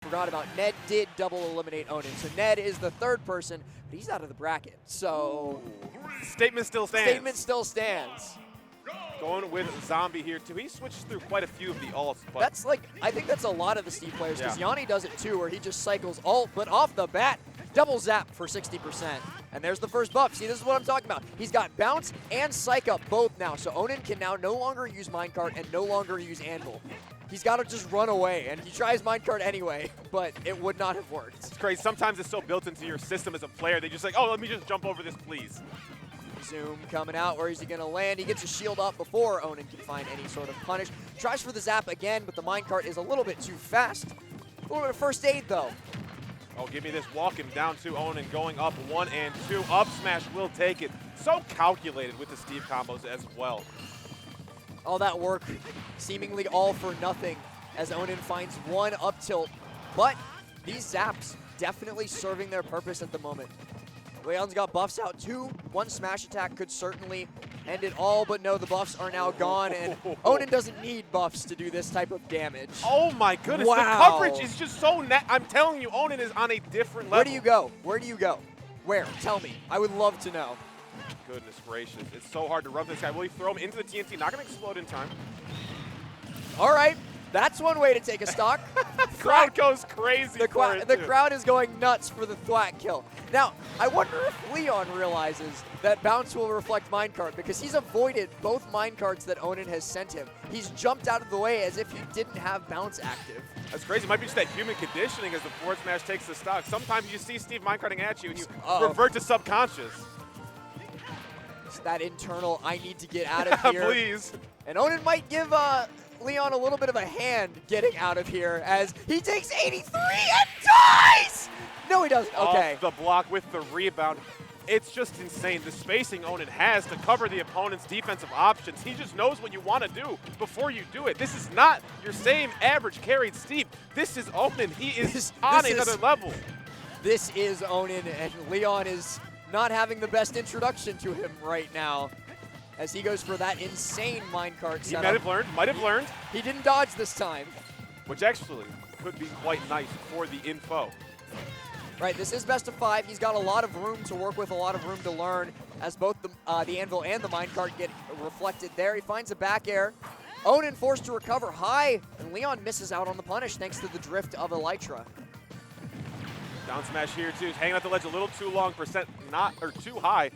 forgot about, Ned did double eliminate Onin. So Ned is the third person, but he's out of the bracket. So Statement still stands. statement still stands. Going with Zombie here, too. He switched through quite a few of the ults. But That's like, I think that's a lot of the Steve players, because Yeah. Yanni does it too, where he just cycles ult, but off the bat, double zap for 60%. And there's the first buff. See, this is what I'm talking about. He's got bounce and psych up both now, so Onin can now no longer use minecart and no longer use anvil. He's got to just run away, and he tries minecart anyway, but it would not have worked. it's crazy. Sometimes it's so built into your system as a player, they just like, oh, let me just jump over this, please. Zoom coming out. Where is he going to land? He gets his shield up before Onin can find any sort of punish. Tries for the zap again, but the minecart is a little bit too fast. A little bit of first aid, though. Oh, give me this. Walking down to Onin, going up 1 and 2. Up smash will take it. So calculated with the Steve combos as well. All that work seemingly all for nothing as Onin finds one up tilt. But these zaps definitely serving their purpose at the moment. LeoN's got buffs out too. One smash attack could certainly end it all, but no, the buffs are now gone, and Onin doesn't need buffs to do this type of damage. Oh my goodness, Wow. The coverage is just so I'm telling you, Onin is on a different level. Where do you go? Where do you go? Where? Tell me. I would love to know. Goodness gracious, it's so hard to rub this guy. Will he throw him into the TNT? Not gonna explode in time. All right, that's one way to take a stock. Crowd goes crazy for it, The too. crowd is going nuts for the thwack kill. Now, I wonder if LeoN realizes that bounce will reflect minecart, because he's avoided both minecarts that Onin has sent him. He's jumped out of the way as if he didn't have bounce active. That's crazy. It might be just that human conditioning as the forward smash takes the stock. Sometimes you see Steve minecarting at you and you revert to subconscious. It's that internal, I need to get out of here. Please. And Onin might give LeoN a little bit of a hand getting out of here as he takes 83 and dies! No, he doesn't. Okay. Off the block with the rebound. It's just insane. The spacing Onin has to cover the opponent's defensive options. He just knows what you want to do before you do it. This is not your same average carried Steve. This is Onin. He is on another level. This is Onin, and LeoN is not having the best introduction to him right now as he goes for that insane minecart setup. He might have learned. He didn't dodge this time. Which actually could be quite nice for the info. Right, this is best of 5. He's got a lot of room to work with, a lot of room to learn as both the anvil and the minecart get reflected there. He finds a back air. Onin forced to recover high, and LeoN misses out on the punish thanks to the drift of Elytra. Down smash here too. Hanging out the ledge a little too long. Percent not or too high.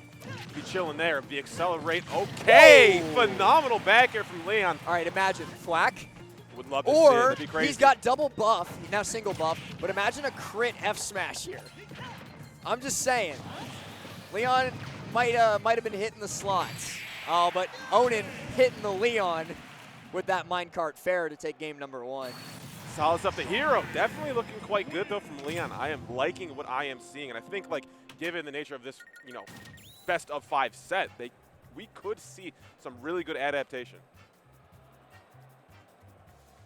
Be chilling there. The accelerate. Okay. Whoa. Phenomenal back air from LeoN. All right, imagine thwack. Would love to see it. That'd be Or crazy. he's got double buff, now single buff, but imagine a crit F smash here. I'm just saying. LeoN might have been hitting the slots. Oh, but Onin hitting the LeoN with that minecart fair to take game number 1. Solid stuff. The hero definitely looking quite good though from LeoN. I am liking what I am seeing, and I think like given the nature of this, best of 5 set, we could see some really good adaptation.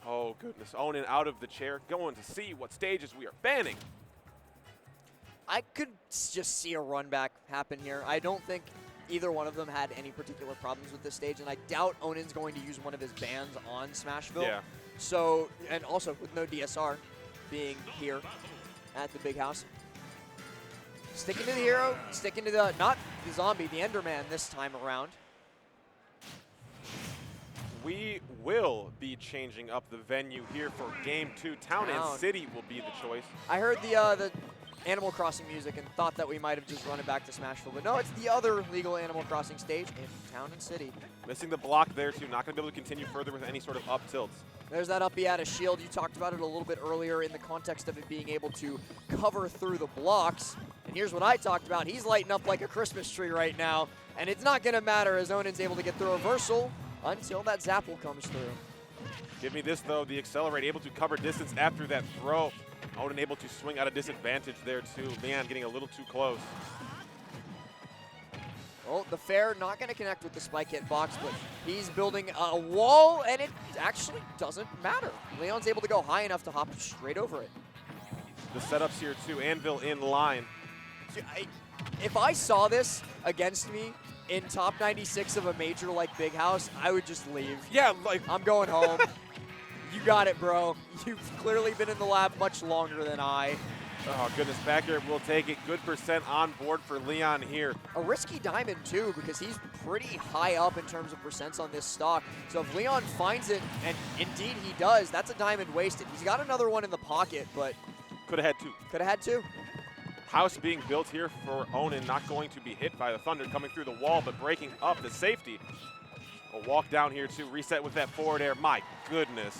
Oh goodness, Onin out of the chair, going to see what stages we are banning. I could just see a run back happen here. I don't think either one of them had any particular problems with this stage, and I doubt Onin's going to use one of his bans on Smashville. Yeah. So, and also with no DSR being here at the big house. Sticking to the hero, sticking to not the zombie, the Enderman this time around. We will be changing up the venue here for Game 2. Town and City will be the choice. I heard the Animal Crossing music and thought that we might have just run it back to Smashville, but no, it's the other legal Animal Crossing stage in Town and City. Missing the block there too. Not going to be able to continue further with any sort of up tilts. There's that up B out of shield. You talked about it a little bit earlier in the context of it being able to cover through the blocks. And here's what I talked about. He's lighting up like a Christmas tree right now. And it's not going to matter as Onin's able to get the reversal until that Zapple comes through. Give me this, though. The accelerate able to cover distance after that throw. Onin able to swing at a disadvantage there, too. LeoN getting a little too close. Well, the fair not going to connect with the spike hit box, but he's building a wall, and it actually doesn't matter. LeoN's able to go high enough to hop straight over it. The setups here, too. Anvil in line. If I saw this against me in top 96 of a major like Big House, I would just leave. Yeah, like I'm going home. You got it, bro. You've clearly been in the lab much longer than I. Oh, goodness. Back air will take it. Good percent on board for LeoN here. A risky diamond, too, because he's pretty high up in terms of percents on this stock. So if LeoN finds it, and indeed he does, that's a diamond wasted. He's got another one in the pocket, but... Could have had two. Could have had two. House being built here for Onin, not going to be hit by the Thunder, coming through the wall, but breaking up the safety. A walk down here, too. Reset with that forward air. My goodness.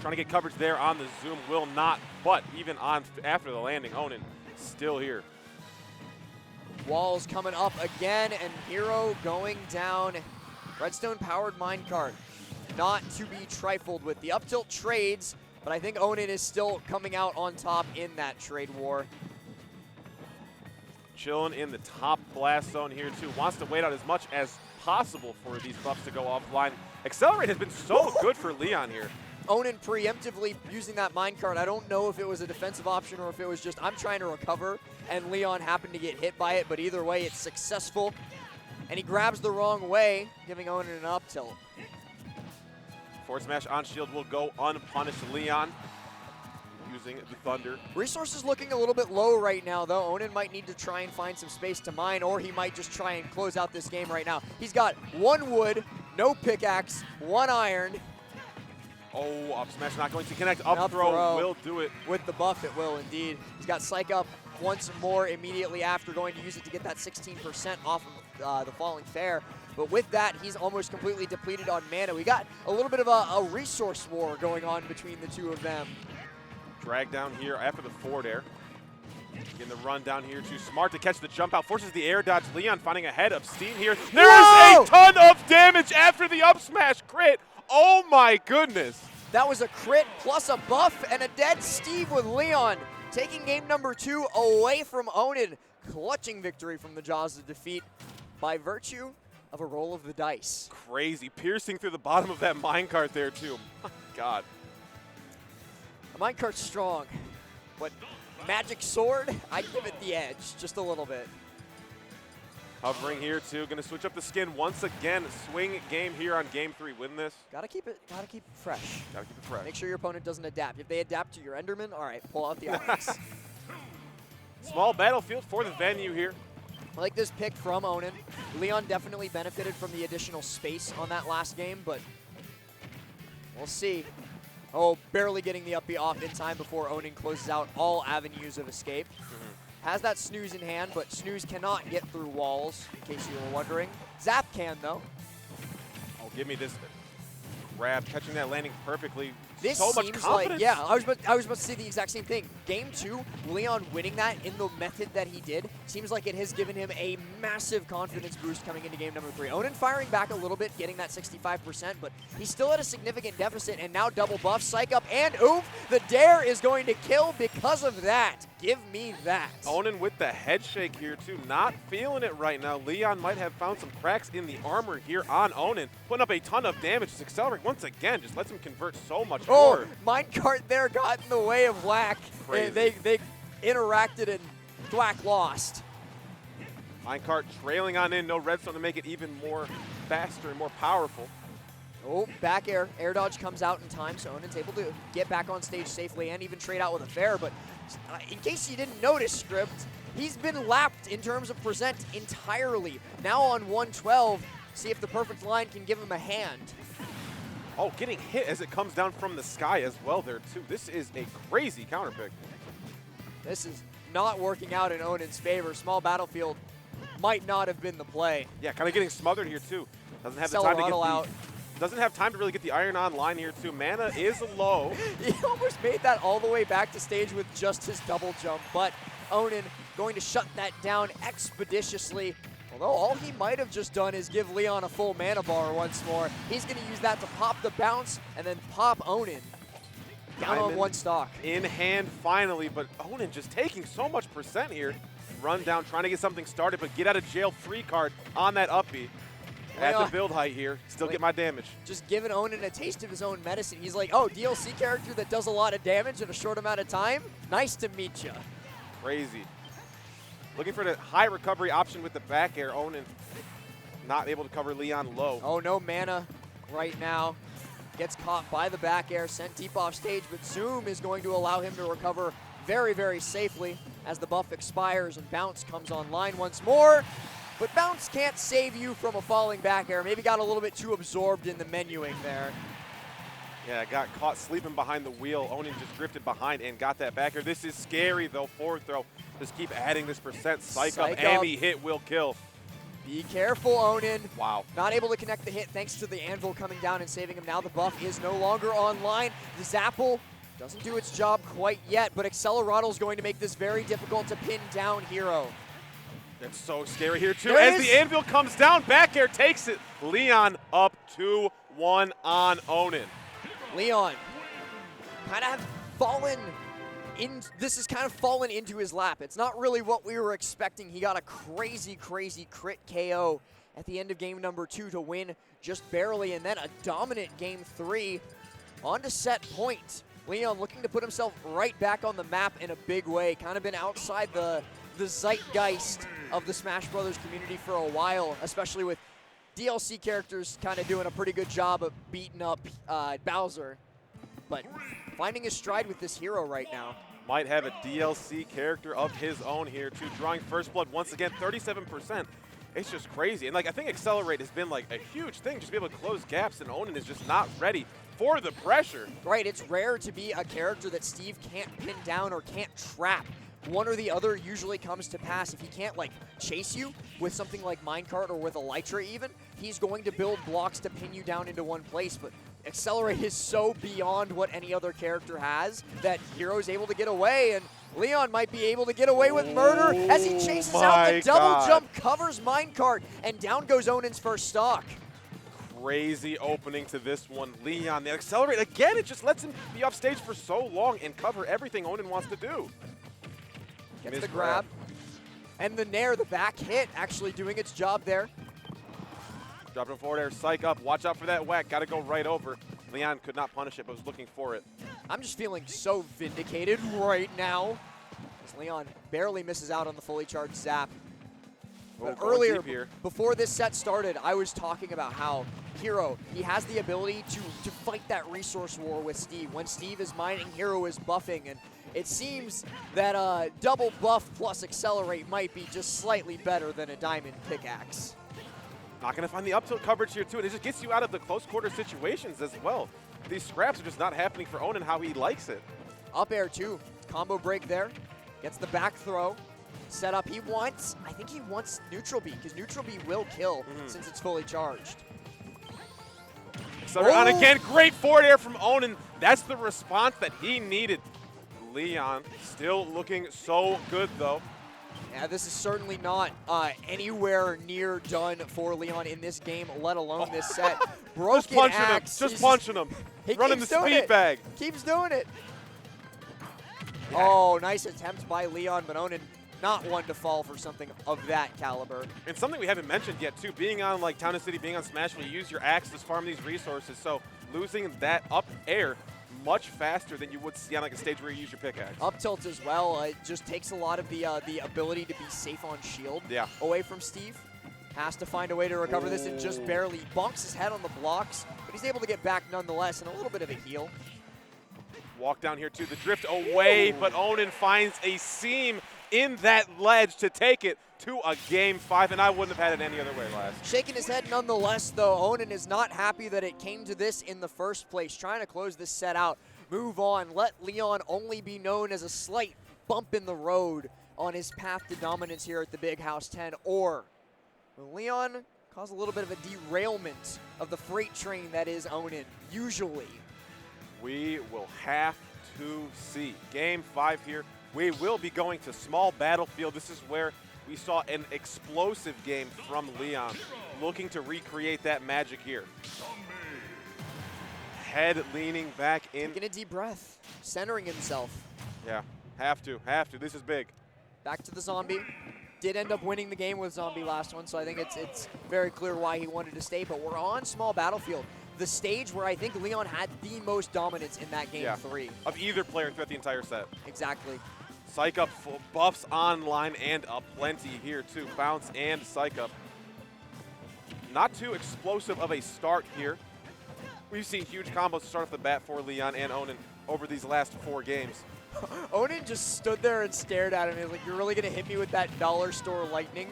Trying to get coverage there on the zoom, will not, but even on after the landing, Onin still here. Walls coming up again, and Hero going down. Redstone-powered minecart. Not to be trifled with. The up tilt trades, but I think Onin is still coming out on top in that trade war. Chilling in the top blast zone here, too. Wants to wait out as much as possible for these buffs to go offline. Accelerate has been so good for LeoN here. Onin preemptively using that minecart. I don't know if it was a defensive option or if it was just, I'm trying to recover, and LeoN happened to get hit by it, but either way, it's successful. And he grabs the wrong way, giving Onin an up tilt. Forward smash on shield will go unpunished. LeoN using the Thunder. Resources looking a little bit low right now, though. Onin might need to try and find some space to mine, or he might just try and close out this game right now. He's got 1 wood, no pickaxe, 1 iron. Oh, up smash not going to connect. Up throw will do it. With the buff, it will indeed. He's got Psych Up once more immediately after, going to use it to get that 16% off of the falling fair. But with that, he's almost completely depleted on mana. We got a little bit of a resource war going on between the two of them. Drag down here after the forward air. Getting the run down here too smart to catch the jump out. Forces the air dodge. LeoN finding a head of steam here. There is a ton of damage after the up smash crit. Oh my goodness. That was a crit plus a buff and a dead Steve with LeoN. Taking game number 2 away from Onin. Clutching victory from the jaws of defeat by virtue of a roll of the dice. Crazy. Piercing through the bottom of that minecart there too. My God. The minecart's strong, but magic sword, I'd give it the edge just a little bit. Hovering here too, gonna switch up the skin once again. Swing game here on game 3. Win this. Gotta keep it fresh. Gotta keep it fresh. Make sure your opponent doesn't adapt. If they adapt to your Enderman, all right, pull out the Onyx. Small battlefield for the venue here. I like this pick from Onin. LeoN definitely benefited from the additional space on that last game, but we'll see. Oh, barely getting the up B off in time before Onin closes out all avenues of escape. Has that snooze in hand, but snooze cannot get through walls, in case you were wondering. Zap can, though. Oh, give me this grab, catching that landing perfectly. This so much seems confidence. like, yeah, I was about to say the exact same thing. Game 2, LeoN winning that in the method that he did, seems like it has given him a massive confidence boost coming into game number 3. Onin firing back a little bit, getting that 65%, but he's still at a significant deficit, and now double buff, Psych Up, and oof, the dare is going to kill because of that. Give me that. Onin with the head shake here too, not feeling it right now. LeoN might have found some cracks in the armor here on Onin, putting up a ton of damage. His Accelerate once again just lets him convert so much more. Minecart there got in the way of Whack. They interacted and Thwack lost. Minecart trailing on in, no redstone to make it even more faster and more powerful. Oh, back air. Air dodge comes out in time, so Onin's able to get back on stage safely and even trade out with a fair. But in case you didn't notice, Script, he's been lapped in terms of percent entirely. Now on 112, see if the perfect line can give him a hand. Oh, getting hit as it comes down from the sky as well there, too. This is a crazy counter pick. This is not working out in Onin's favor. Small battlefield might not have been the play. Yeah, kind of getting smothered here, too. Doesn't have the time to get out. Doesn't have time to really get the iron online here, too. Mana is low. He almost made that all the way back to stage with just his double jump, but Onin going to shut that down expeditiously. Although all he might have just done is give LeoN a full mana bar once more. He's going to use that to pop the bounce and then pop Onin down on 1 stock. In hand finally, but Onin just taking so much percent here. Run down, trying to get something started, but get out of jail free card on that up B. At the build height here, still get my damage. Just giving Onin a taste of his own medicine. He's like, oh, DLC character that does a lot of damage in a short amount of time? Nice to meet you. Crazy. Looking for the high recovery option with the back air. Onin not able to cover LeoN low. Oh, no mana. right now. Gets caught by the back air, sent deep off stage, but Zoom is going to allow him to recover very, very safely as the buff expires and Bounce comes online once more. But Bounce can't save you from a falling back air. Maybe got a little bit too absorbed in the menuing there. Yeah, got caught sleeping behind the wheel. Onin just drifted behind and got that back air. This is scary, though. Forward throw. Just keep adding this percent. Psych up. Amy hit will kill. Be careful, Onin. Wow. Not able to connect the hit thanks to the anvil coming down and saving him. Now the buff is no longer online. The Zapple doesn't do its job quite yet, but Acceleratl is going to make this very difficult to pin down Hero. It's so scary here, too. There As the anvil comes down, back air takes it. LeoN up 2-1 on Onin. LeoN kind of have fallen in. This has kind of fallen into his lap. It's not really what we were expecting. He got a crazy, crazy crit KO at the end of game number 2 to win just barely, and then a dominant game 3 on to set point. LeoN looking to put himself right back on the map in a big way. Kind of been outside the zeitgeist of the Smash Brothers community for a while, especially with DLC characters kind of doing a pretty good job of beating up Bowser. But finding his stride with this Hero right now. Might have a DLC character of his own here, too. Drawing first blood once again, 37%. It's just crazy. And like I think Accelerate has been like a huge thing, just be able to close gaps, and Onin is just not ready for the pressure. Right, it's rare to be a character that Steve can't pin down or can't trap. One or the other usually comes to pass. If he can't like chase you with something like Minecart or with Elytra even, he's going to build blocks to pin you down into one place. But Accelerate is so beyond what any other character has that Hero's able to get away, and LeoN might be able to get away with murder as he chases out the double jump, covers Minecart, and down goes Onin's first stock. Crazy opening to this one. LeoN, the Accelerate, again, it just lets him be off stage for so long and cover everything Onin wants to do. Gets the grab. And the Nair, the back hit, actually doing its job there. Dropping forward air, Psych up. Watch out for that whack. Got to go right over. LeoN could not punish it, but was looking for it. I'm just feeling so vindicated right now. As LeoN barely misses out on the fully charged zap. But earlier, before this set started, I was talking about how Hero, he has the ability to fight that resource war with Steve. When Steve is mining, Hero is buffing, and it seems that double buff plus Accelerate might be just slightly better than a diamond pickaxe. Not going to find the up tilt coverage here, too. And it just gets you out of the close quarter situations as well. These scraps are just not happening for Onin how he likes it. Up air, too. Combo break there. Gets the back throw. Set up. He wants, I think he wants neutral B, because neutral B will kill since it's fully charged. Accelerate on again. Great forward air from Onin. That's the response that he needed. LeoN still looking so good, though. Yeah, this is certainly not anywhere near done for LeoN in this game, let alone this set. Broken axe. Just punching him. Running the speed bag. Keeps doing it. Yeah. Oh, nice attempt by LeoN, but Onin not one to fall for something of that caliber. And something we haven't mentioned yet, too, being on like Town and City, being on Smash, where you use your axe to farm these resources, so losing that up air much faster than you would see on like a stage where you use your pickaxe. Up tilt as well. It just takes a lot of the ability to be safe on shield away from Steve. Has to find a way to recover this and just barely bonks his head on the blocks, but he's able to get back nonetheless and a little bit of a heal. Walk down here to the drift away, but Onin finds a seam in that ledge to take it to a game 5, and I wouldn't have had it any other way last. Shaking his head nonetheless, though. Onin is not happy that it came to this in the first place. Trying to close this set out, move on, let LeoN only be known as a slight bump in the road on his path to dominance here at the Big House 10, or will LeoN cause a little bit of a derailment of the freight train that is Onin, usually. We will have to see. Game 5 here. We will be going to small battlefield. This is where we saw an explosive game from LeoN, looking to recreate that magic here. Head leaning back in. Taking a deep breath, centering himself. Yeah, have to. This is big. Back to the zombie. Did end up winning the game with zombie last one, so I think it's very clear why he wanted to stay, but we're on small battlefield. The stage where I think LeoN had the most dominance in that game 3. Of either player throughout the entire set. Exactly. Psych up, buffs online, and a plenty here too. Bounce and Psych up. Not too explosive of a start here. We've seen huge combos to start off the bat for LeoN and Onin over these last 4 games. Onin just stood there and stared at him. He was like, "You're really going to hit me with that dollar store lightning?"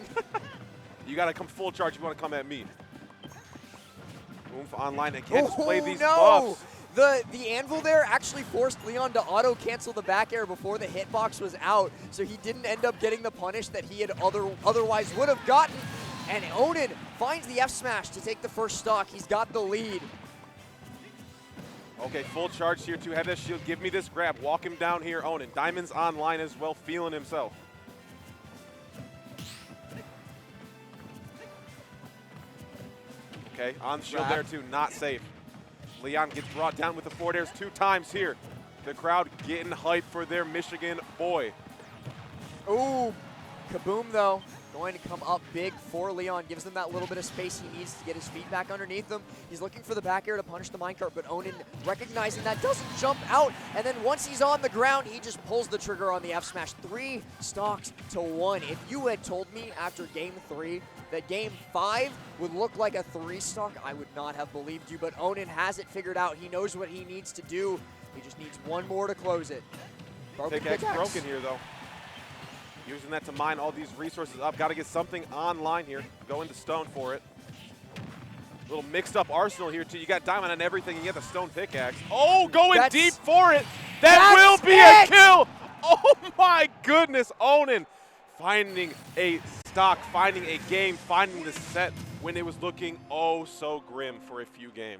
You got to come full charge. You want to come at me. Oomph online again. Just play these no! buffs. The anvil there actually forced LeoN to auto-cancel the back air before the hitbox was out, so he didn't end up getting the punish that he had otherwise would have gotten. And Onin finds the F smash to take the first stock. He's got the lead. Okay, full charge here to have that shield. Give me this grab. Walk him down here, Onin. Diamond's online as well, feeling himself. Okay, on the shield there too, not safe. LeoN gets brought down with the forward airs 2 times here. The crowd getting hyped for their Michigan boy. Ooh, kaboom though. Going to come up big for LeoN, gives them that little bit of space he needs to get his feet back underneath them. He's looking for the back air to punish the minecart, but Onin, recognizing that, doesn't jump out, and then once he's on the ground, he just pulls the trigger on the F smash. 3 stocks to 1. If you had told me after game 3 that game 5 would look like a 3 stock, I would not have believed you, but Onin has it figured out. He knows what he needs to do. He just needs one more to close it. Pickaxe broken here though. Using that to mine all these resources up. Got to get something online here. Go into stone for it. Little mixed up arsenal here too. You got diamond on everything. You get the stone pickaxe. Oh, going deep for it. That will be a kill. Oh my goodness. Onin finding a stock, finding a game, finding the set when it was looking oh so grim for a few games.